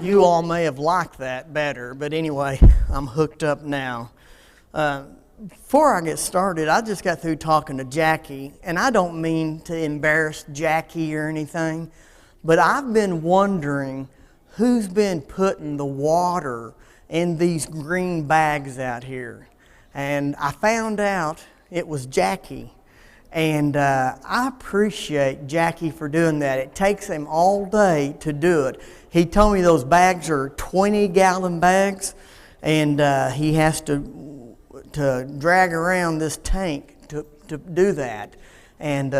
You all may have liked that better, but anyway, I'm hooked up now. Before I get started, I just got through talking to Jackie, and I don't mean to embarrass Jackie or anything, but I've been wondering who's been putting the water in these green bags out here. And I found out it was Jackie. And I appreciate Jackie for doing that. It takes him all day to do it. He told me those bags are 20-gallon bags, and he has to drag around this tank to do that. And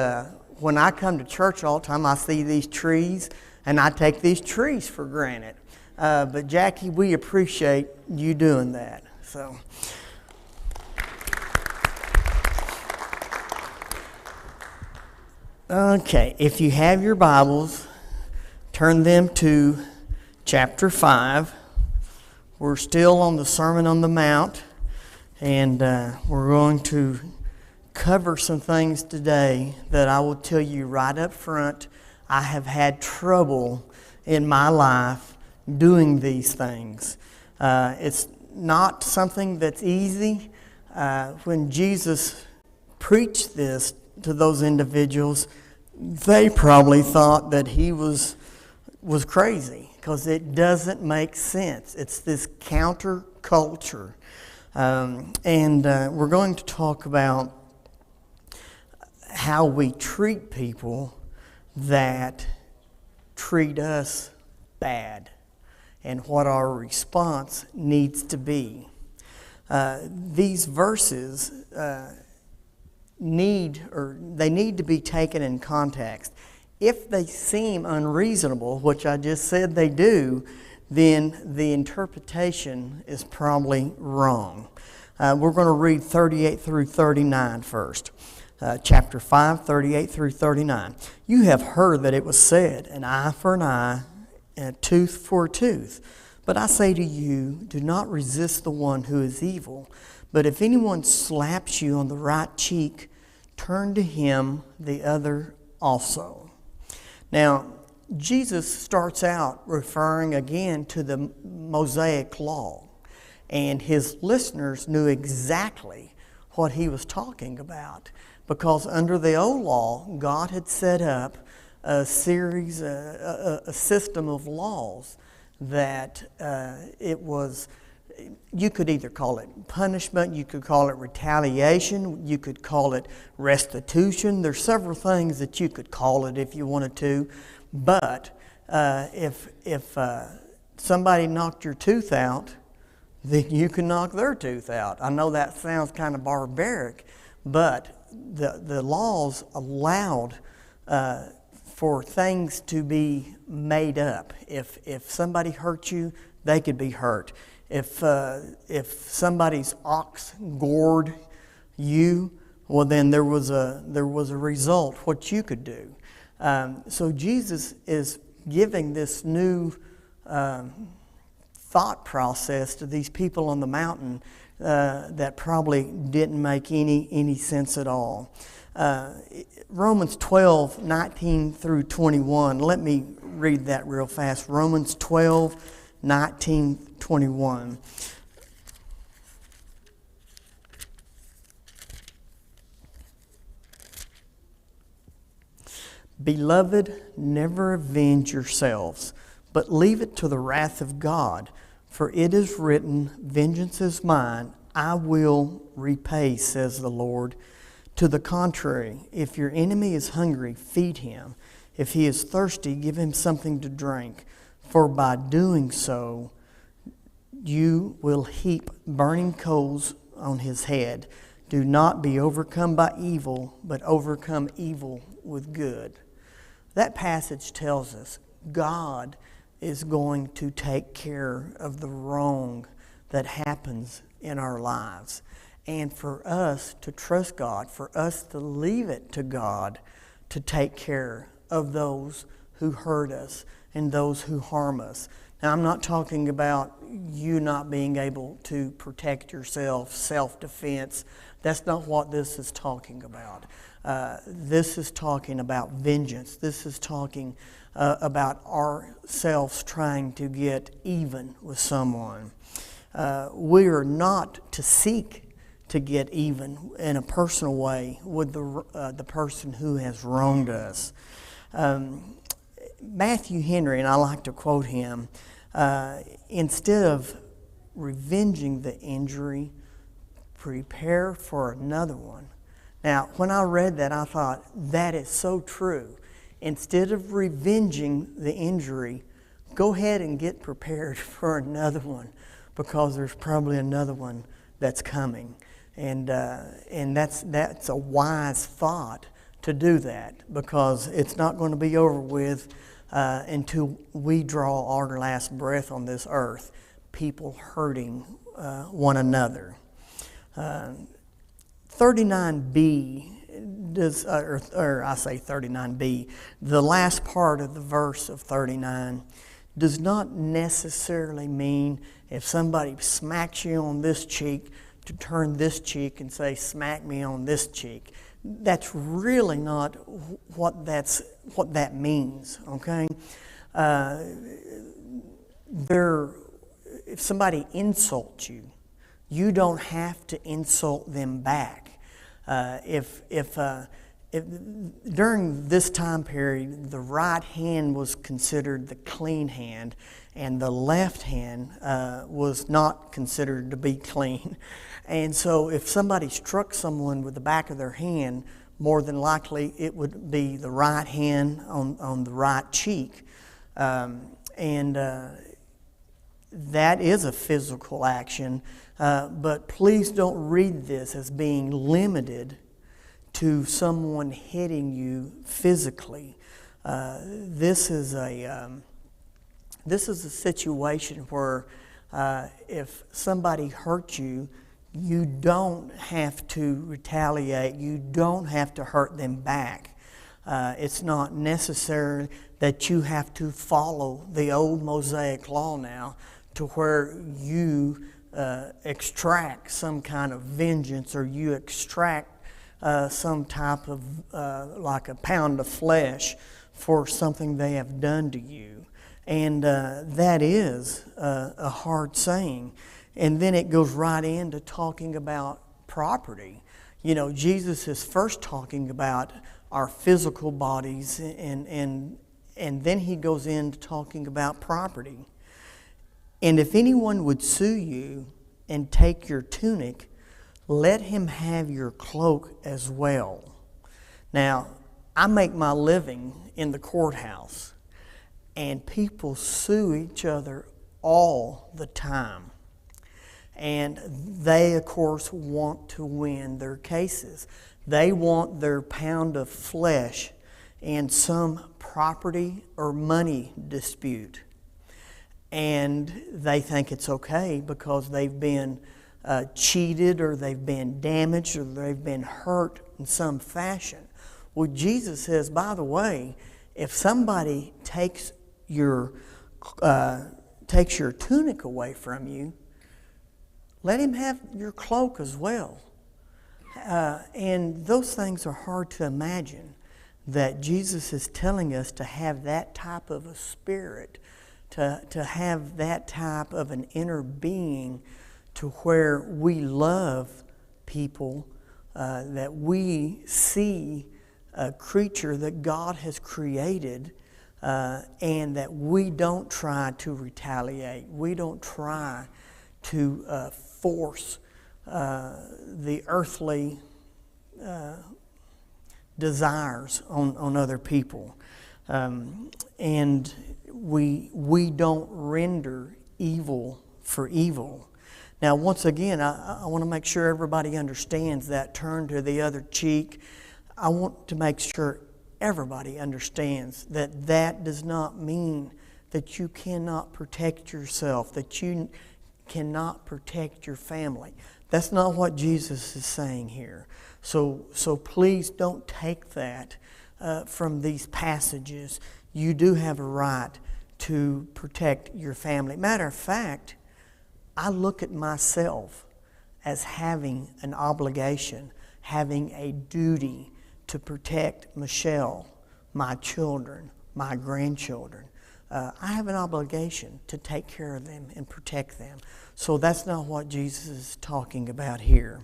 when I come to church all the time, I see these trees, and I take these trees for granted. But Jackie, we appreciate you doing that. So. Okay, if you have your Bibles, turn them to chapter 5. We're still on the Sermon on the Mount, and we're going to cover some things today that I will tell you right up front. I have had trouble in my life doing these things. It's not something that's easy. When Jesus preached this to those individuals, they probably thought that he was crazy because it doesn't make sense. It's this counterculture. And we're going to talk about how we treat people that treat us bad and what our response needs to be. These verses need to be taken in context. If they seem unreasonable, which I just said they do, then the interpretation is probably wrong. We're going to read 38 through 39 first. Chapter 5, 38 through 39. You have heard that it was said, an eye for an eye, and a tooth for a tooth. But I say to you, do not resist the one who is evil. But if anyone slaps you on the right cheek, turn to him the other also. Now, Jesus starts out referring again to the Mosaic law, and his listeners knew exactly what he was talking about, because under the old law, God had set up a series, a system of laws that you could either call it punishment, you could call it retaliation, you could call it restitution. There's several things that you could call it if you wanted to. But if somebody knocked your tooth out, then you can knock their tooth out. I know that sounds kind of barbaric, but the laws allowed for things to be made up. If somebody hurt you, they could be hurt. If somebody's ox gored you, well, then there was a result what you could do. So Jesus is giving this new thought process to these people on the mountain that probably didn't make any sense at all. Romans 12, 19 through 21. Let me read that real fast. Romans 12, 19, 21. Beloved, never avenge yourselves, but leave it to the wrath of God. For it is written, vengeance is mine, I will repay, says the Lord. To the contrary, if your enemy is hungry, feed him. If he is thirsty, give him something to drink. For by doing so, you will heap burning coals on his head. Do not be overcome by evil, but overcome evil with good. That passage tells us God is going to take care of the wrong that happens in our lives. And for us to trust God, for us to leave it to God to take care of those who hurt us and those who harm us. Now, I'm not talking about you not being able to protect yourself, self-defense. That's not what this is talking about. This is talking about vengeance. This is talking about ourselves trying to get even with someone. We are not to seek to get even in a personal way with the person who has wronged us. Matthew Henry, and I like to quote him, instead of revenging the injury, prepare for another one. Now, when I read that, I thought, that is so true. Instead of revenging the injury, go ahead and get prepared for another one, because there's probably another one that's coming. And that's a wise thought to do that, because it's not going to be over with until we draw our last breath on this earth, people hurting one another. 39b does, or I say 39b, the last part of the verse of 39 does not necessarily mean if somebody smacks you on this cheek to turn this cheek and say, smack me on this cheek. That's really not what that means, okay? If somebody insults you, you don't have to insult them back. If during this time period, the right hand was considered the clean hand, and the left hand was not considered to be clean. And so if somebody struck someone with the back of their hand, more than likely it would be the right hand on the right cheek. That is a physical action, but please don't read this as being limited to someone hitting you physically. This is a situation where if somebody hurts you, you don't have to retaliate. You don't have to hurt them back. It's not necessary that you have to follow the old Mosaic law now to where you extract some kind of vengeance, or you extract some type of, like a pound of flesh for something they have done to you. And that is a hard saying. And then it goes right into talking about property. You know, Jesus is first talking about our physical bodies, and then he goes into talking about property. And if anyone would sue you and take your tunic, let him have your cloak as well. Now, I make my living in the courthouse, and people sue each other all the time. And they, of course, want to win their cases. They want their pound of flesh in some property or money dispute. And they think it's okay because they've been cheated, or they've been damaged, or they've been hurt in some fashion. Well, Jesus says, by the way, if somebody takes your tunic away from you, let him have your cloak as well. And those things are hard to imagine, that Jesus is telling us to have that type of a spirit, to have that type of an inner being, to where we love people, that we see a creature that God has created, and that we don't try to retaliate. We don't try to force the earthly desires on other people. And we don't render evil for evil. Now, once again, I want to make sure everybody understands that turn to the other cheek. I want to make sure everybody understands that that does not mean that you cannot protect yourself, that you cannot protect your family. That's not what Jesus is saying here. So please don't take that from these passages. You do have a right to protect your family. Matter of fact, I look at myself as having an obligation, having a duty to protect Michelle, my children, my grandchildren. I have an obligation to take care of them and protect them. So that's not what Jesus is talking about here.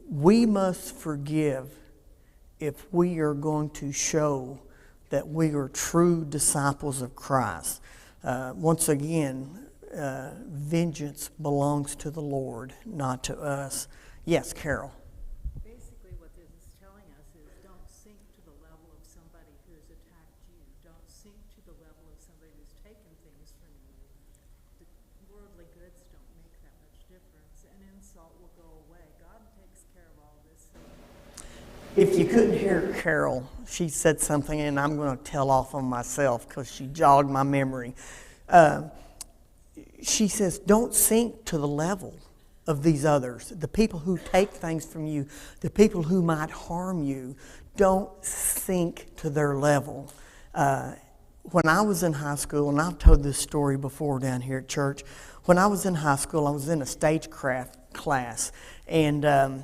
We must forgive if we are going to show that we are true disciples of Christ. Once again, vengeance belongs to the Lord, not to us. Yes, Carol. Basically, what this is telling us is don't sink to the level of somebody who's attacked you. Don't sink to the level of somebody who's taken things from you. The worldly goods don't make that much difference. An insult will go away. God takes care of all this. If you couldn't hear Carol, she said something, and I'm going to tell off on myself because she jogged my memory. She says, don't sink to the level of these others, the people who take things from you, the people who might harm you. Don't sink to their level. When I was in high school, and I've told this story before down here at church, when I was in high school, I was in a stagecraft class, and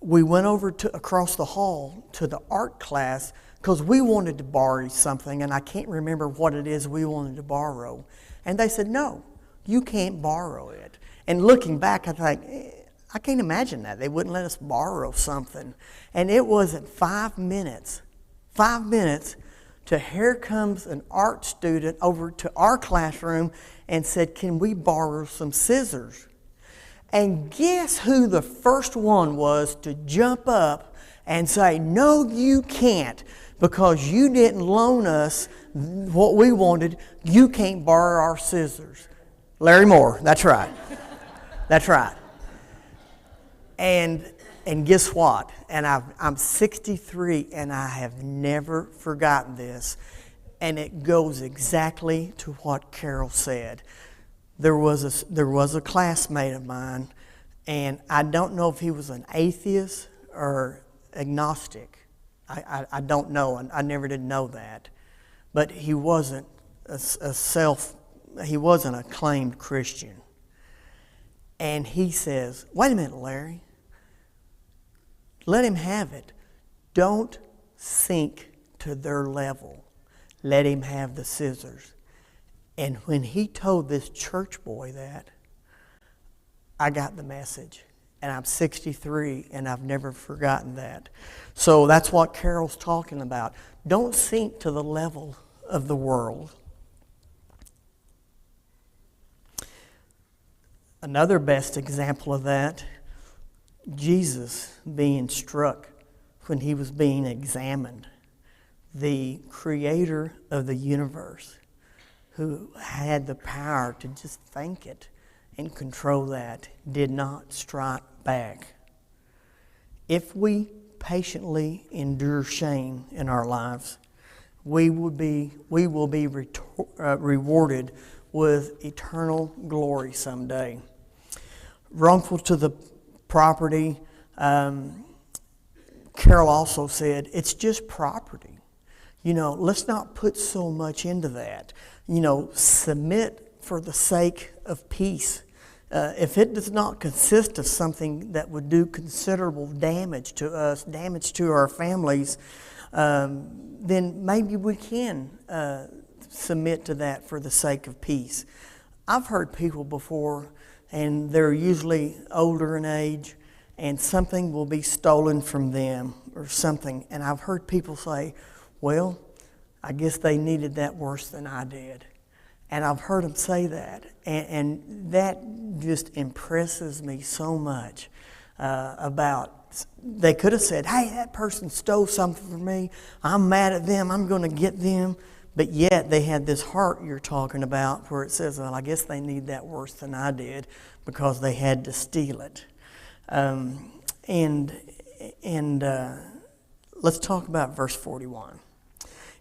we went over across the hall to the art class because we wanted to borrow something, and I can't remember what it is we wanted to borrow. And they said, no, you can't borrow it. And looking back, I think, I can't imagine that. They wouldn't let us borrow something. And it wasn't 5 minutes to here comes an art student over to our classroom and said, can we borrow some scissors? And guess who the first one was to jump up and say, no, you can't, because you didn't loan us what we wanted. You can't borrow our scissors. Larry Moore, that's right. That's right. And guess what? And I'm 63, and I have never forgotten this. And it goes exactly to what Carol said. There was a classmate of mine, and I don't know if he was an atheist or agnostic. I don't know. I never did know that. But he wasn't he wasn't a claimed Christian. And he says, wait a minute, Larry. Let him have it. Don't sink to their level. Let him have the scissors. And when he told this church boy that, I got the message. And I'm 63, and I've never forgotten that. So that's what Carol's talking about. Don't sink to the level of the world. Another best example of that, Jesus being struck when he was being examined. The creator of the universe, who had the power to just think it and control that, did not strike back. If we patiently endure shame in our lives, we will be rewarded with eternal glory someday. Wrongful to the property, Carol also said, it's just property. Let's not put so much into that. Submit for the sake of peace. If it does not consist of something that would do considerable damage to us, damage to our families, then maybe we can submit to that for the sake of peace. I've heard people before, and they're usually older in age, and something will be stolen from them or something. And I've heard people say, well, I guess they needed that worse than I did. And I've heard them say that. And that just impresses me so much about, they could have said, hey, that person stole something from me. I'm mad at them. I'm going to get them. But yet they had this heart you're talking about where it says, well, I guess they need that worse than I did because they had to steal it. Let's talk about verse 41.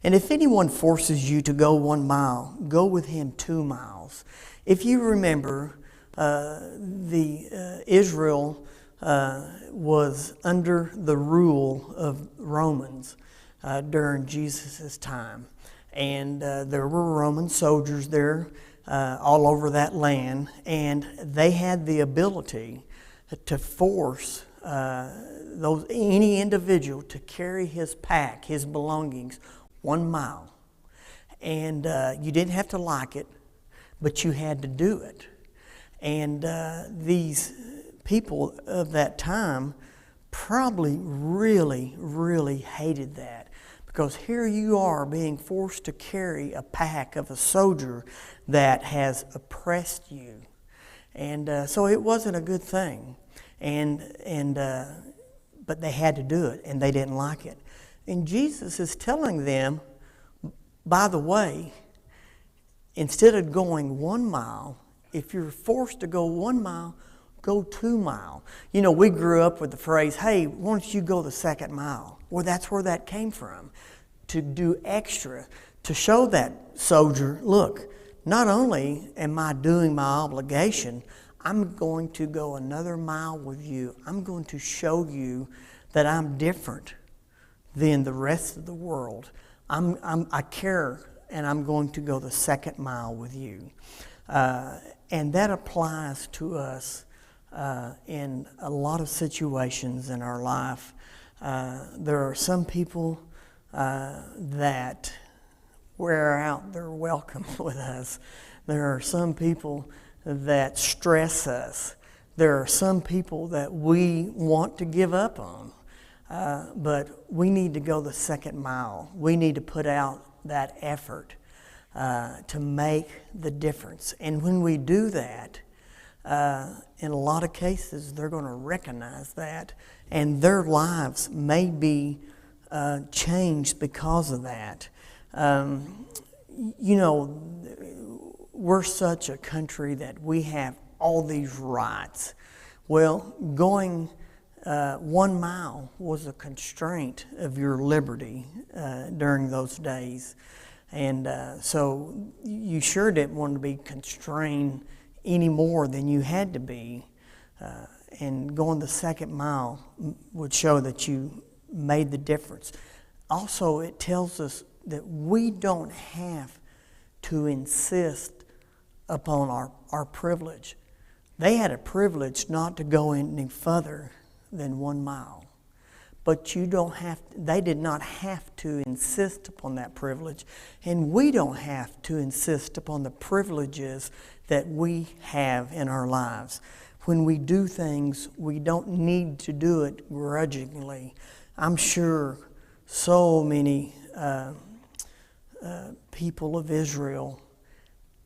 And if anyone forces you to go 1 mile, go with him 2 miles. If you remember, Israel was under the rule of Romans during Jesus' time. And there were Roman soldiers there all over that land, and they had the ability to force any individual to carry his pack, his belongings, 1 mile. And you didn't have to like it, but you had to do it. And these people of that time probably really, really hated that, because here you are being forced to carry a pack of a soldier that has oppressed you. And so it wasn't a good thing. But they had to do it, and they didn't like it. And Jesus is telling them, by the way, instead of going 1 mile, if you're forced to go 1 mile, go 2 miles. You know, we grew up with the phrase, hey, why don't you go the second mile? Well, that's where that came from, to do extra, to show that soldier, look, not only am I doing my obligation, I'm going to go another mile with you. I'm going to show you that I'm different than the rest of the world. I care, and I'm going to go the second mile with you. And that applies to us in a lot of situations in our life. There are some people that wear out their welcome with us. There are some people that stress us. There are some people that we want to give up on. But we need to go the second mile. We need to put out that effort to make the difference. And when we do that, in a lot of cases, they're going to recognize that, and their lives may be changed because of that. You know, we're such a country that we have all these rights. Well, going 1 mile was a constraint of your liberty during those days. And so you sure didn't want to be constrained any more than you had to be. And going the second mile would show that you made the difference. Also, it tells us that we don't have to insist upon our privilege. They had a privilege not to go any further than 1 mile. But they did not have to insist upon that privilege, and we don't have to insist upon the privileges that we have in our lives. When we do things, we don't need to do it grudgingly. I'm sure so many people of Israel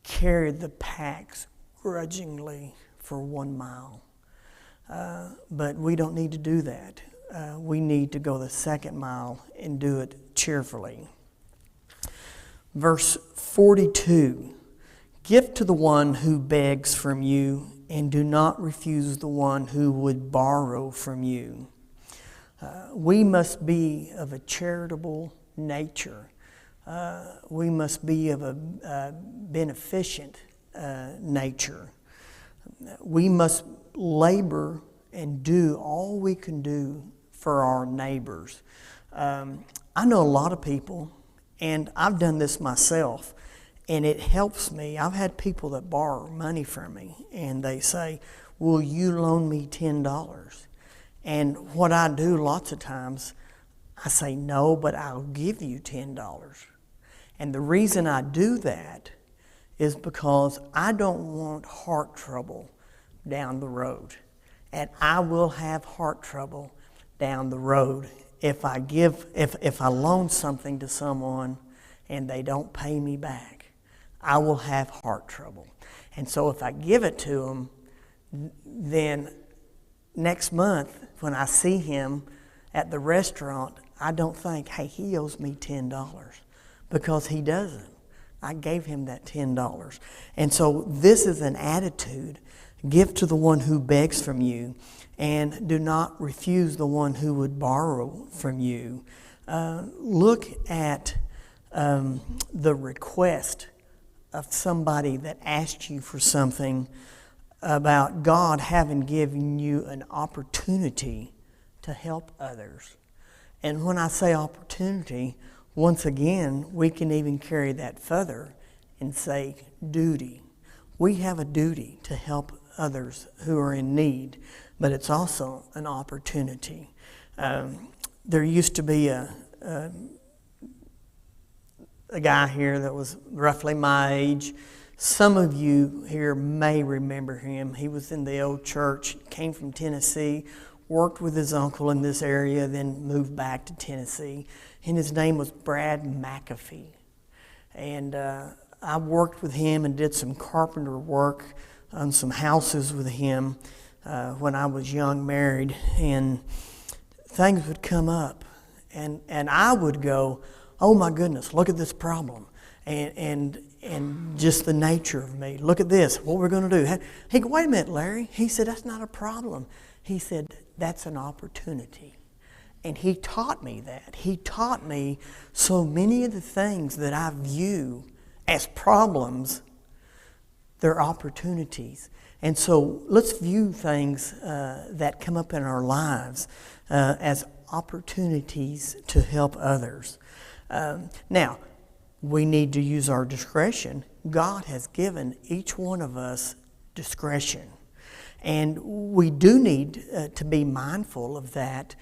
carried the packs grudgingly for 1 mile. But we don't need to do that. We need to go the second mile and do it cheerfully. Verse 42, give to the one who begs from you, and do not refuse the one who would borrow from you. We must be of a charitable nature. We must be of a beneficent nature. We must labor and do all we can do for our neighbors. I know a lot of people, and I've done this myself, and it helps me. I've had people that borrow money from me, and they say, will you loan me $10? And what I do lots of times, I say, no, but I'll give you $10. And the reason I do that is because I don't want heart trouble down the road. And I will have heart trouble down the road if I loan something to someone and they don't pay me back. I will have heart trouble. And so if I give it to them, then next month when I see him at the restaurant, I don't think, hey, he owes me $10, because he doesn't. I gave him that $10. And so this is an attitude. Give to the one who begs from you, and do not refuse the one who would borrow from you. Look at the request of somebody that asked you for something, about God having given you an opportunity to help others. And when I say opportunity, once again, we can even carry that further and say duty. We have a duty to help others who are in need, but it's also an opportunity. There used to be a guy here that was roughly my age. Some of you here may remember him. He was in the old church, came from Tennessee, worked with his uncle in this area, then moved back to Tennessee. And his name was Brad McAfee. And I worked with him and did some carpenter work on some houses with him when I was young, married. And things would come up. And I would go, oh my goodness, look at this problem. And just the nature of me. Look at this, what we're going to do. He go, wait a minute, Larry. He said, that's not a problem. He said, that's an opportunity. And he taught me that. He taught me so many of the things that I view as problems, they're opportunities. And so let's view things that come up in our lives as opportunities to help others. Now, we need to use our discretion. God has given each one of us discretion. And we do need to be mindful of that.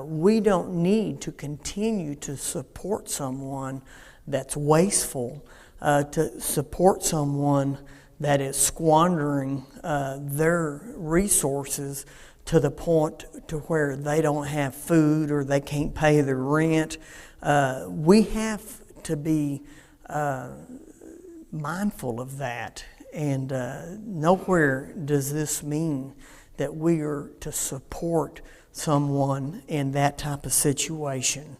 We don't need to continue to support someone that's wasteful, to support someone that is squandering their resources to the point to where they don't have food or they can't pay their rent. We have to be mindful of that. And nowhere does this mean that we are to support someone in that type of situation.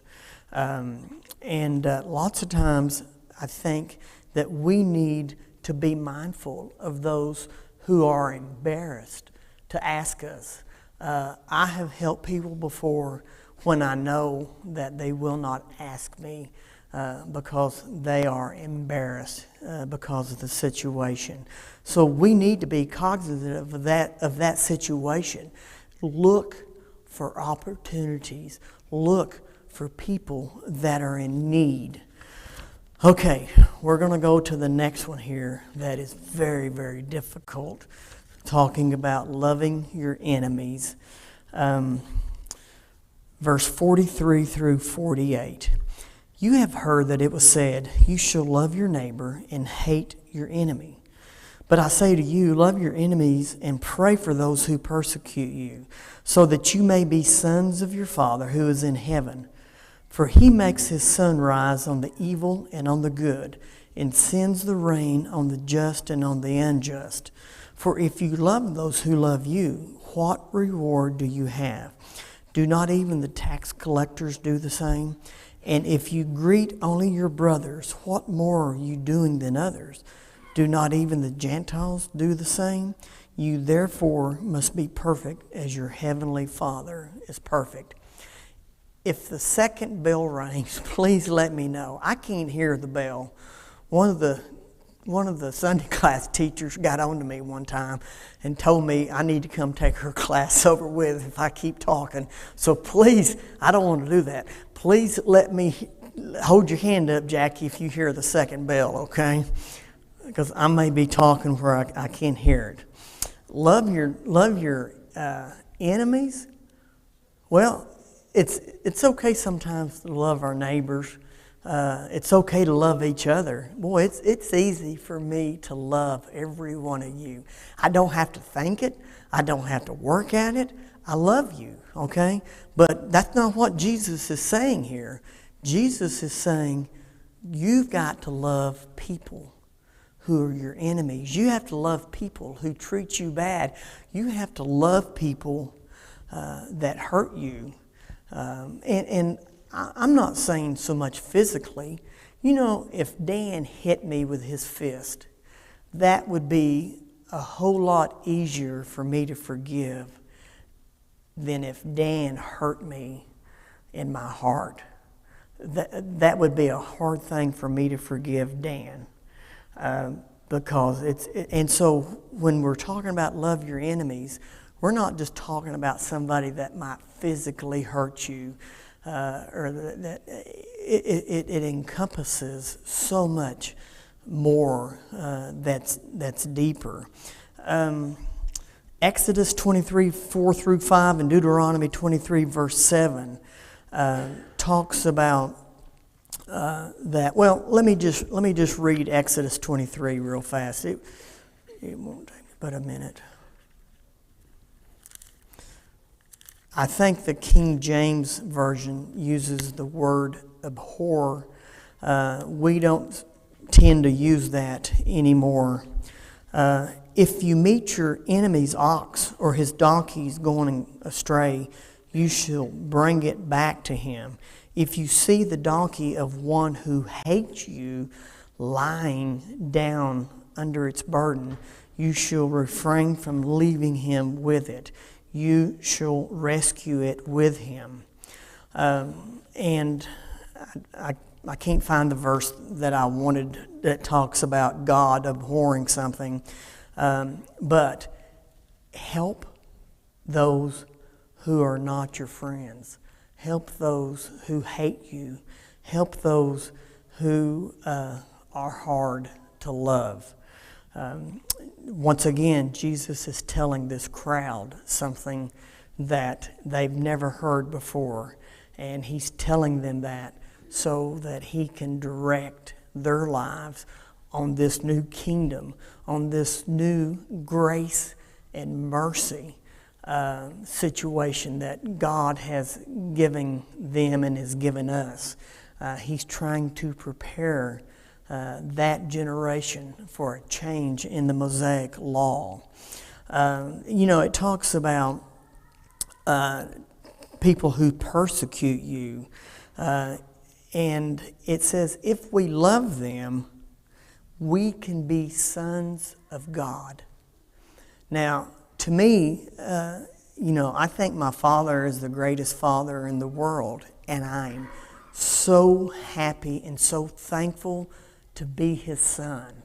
And lots of times I think that we need to be mindful of those who are embarrassed to ask us. I have helped people before when I know that they will not ask me because they are embarrassed because of the situation. So we need to be cognizant of that situation. Look for opportunities. Look for people that are in need. Okay, we're going to go to the next one here that is very, very difficult, talking about loving your enemies. Verse 43 through 48. You have heard that it was said, you shall love your neighbor and hate your enemy. But I say to you, love your enemies and pray for those who persecute you, so that you may be sons of your Father who is in heaven. For he makes his sun rise on the evil and on the good, and sends the rain on the just and on the unjust. For if you love those who love you, what reward do you have? Do not even the tax collectors do the same? And if you greet only your brothers, what more are you doing than others? Do not even the Gentiles do the same? You therefore must be perfect as your heavenly Father is perfect. If the second bell rings, please let me know. I can't hear the bell. One of the Sunday class teachers got on to me one time and told me I need to come take her class over with if I keep talking. So please, I don't want to do that. Please let me hold your hand up, Jackie, if you hear the second bell, okay? Because I may be talking where I can't hear it. Love your enemies. Well, it's okay sometimes to love our neighbors. It's okay to love each other. Boy, it's easy for me to love every one of you. I don't have to think it. I don't have to work at it. I love you, okay? But that's not what Jesus is saying here. Jesus is saying you've got to love people who are your enemies. You have to love people who treat you bad. You have to love people that hurt you. And I'm not saying so much physically. You know, if Dan hit me with his fist, that would be a whole lot easier for me to forgive than if Dan hurt me in my heart. That would be a hard thing for me to forgive Dan. Because and so when we're talking about love your enemies, we're not just talking about somebody that might physically hurt you, or that it encompasses so much more that's deeper. Exodus 23, 4 through 5 and Deuteronomy 23, verse 7 talks about that. Well, let me just read Exodus 23 real fast. It won't take but a minute. I think the King James Version uses the word abhor. We don't tend to use that anymore. If you meet your enemy's ox or his donkey's going astray, you shall bring it back to him. If you see the donkey of one who hates you lying down under its burden, you shall refrain from leaving him with it. You shall rescue it with him. And I can't find the verse that I wanted that talks about God abhorring something. But help those who are not your friends. Help those who hate you. Help those who are hard to love. Once again, Jesus is telling this crowd something that they've never heard before. And he's telling them that so that he can direct their lives on this new kingdom, on this new grace and mercy situation that God has given them and has given us. He's trying to prepare that generation for a change in the Mosaic law. It talks about people who persecute you. And it says, if we love them, we can be sons of God. Now, to me, I think my father is the greatest father in the world. And I'm so happy and so thankful to be his son.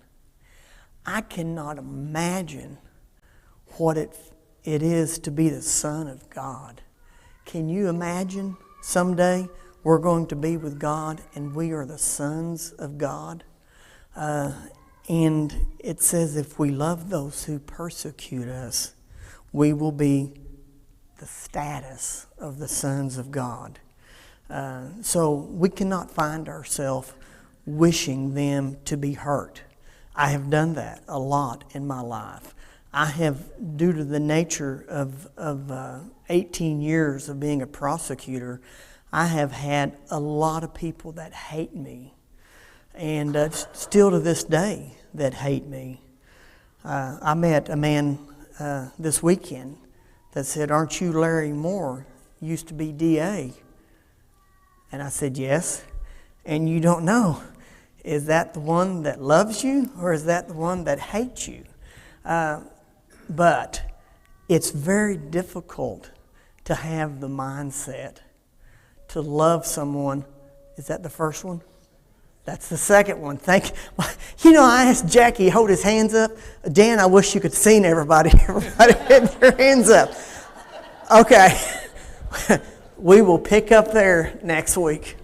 I cannot imagine what it is to be the son of God. Can you imagine someday we're going to be with God and we are the sons of God? And it says if we love those who persecute us, we will be the status of the sons of God. So we cannot find ourselves wishing them to be hurt. I have done that a lot in my life. I have, due to the nature of 18 years of being a prosecutor, I have had a lot of people that hate me, and still to this day that hate me. I met a man this weekend that said, "Aren't you Larry Moore? Used to be DA." And I said, "Yes." And you don't know, is that the one that loves you or is that the one that hates you? But it's very difficult to have the mindset to love someone. Is that the first one? That's the second one. I asked Jackie to hold his hands up. Dan, I wish you could have seen everybody. Everybody had their hands up. Okay. We will pick up there next week.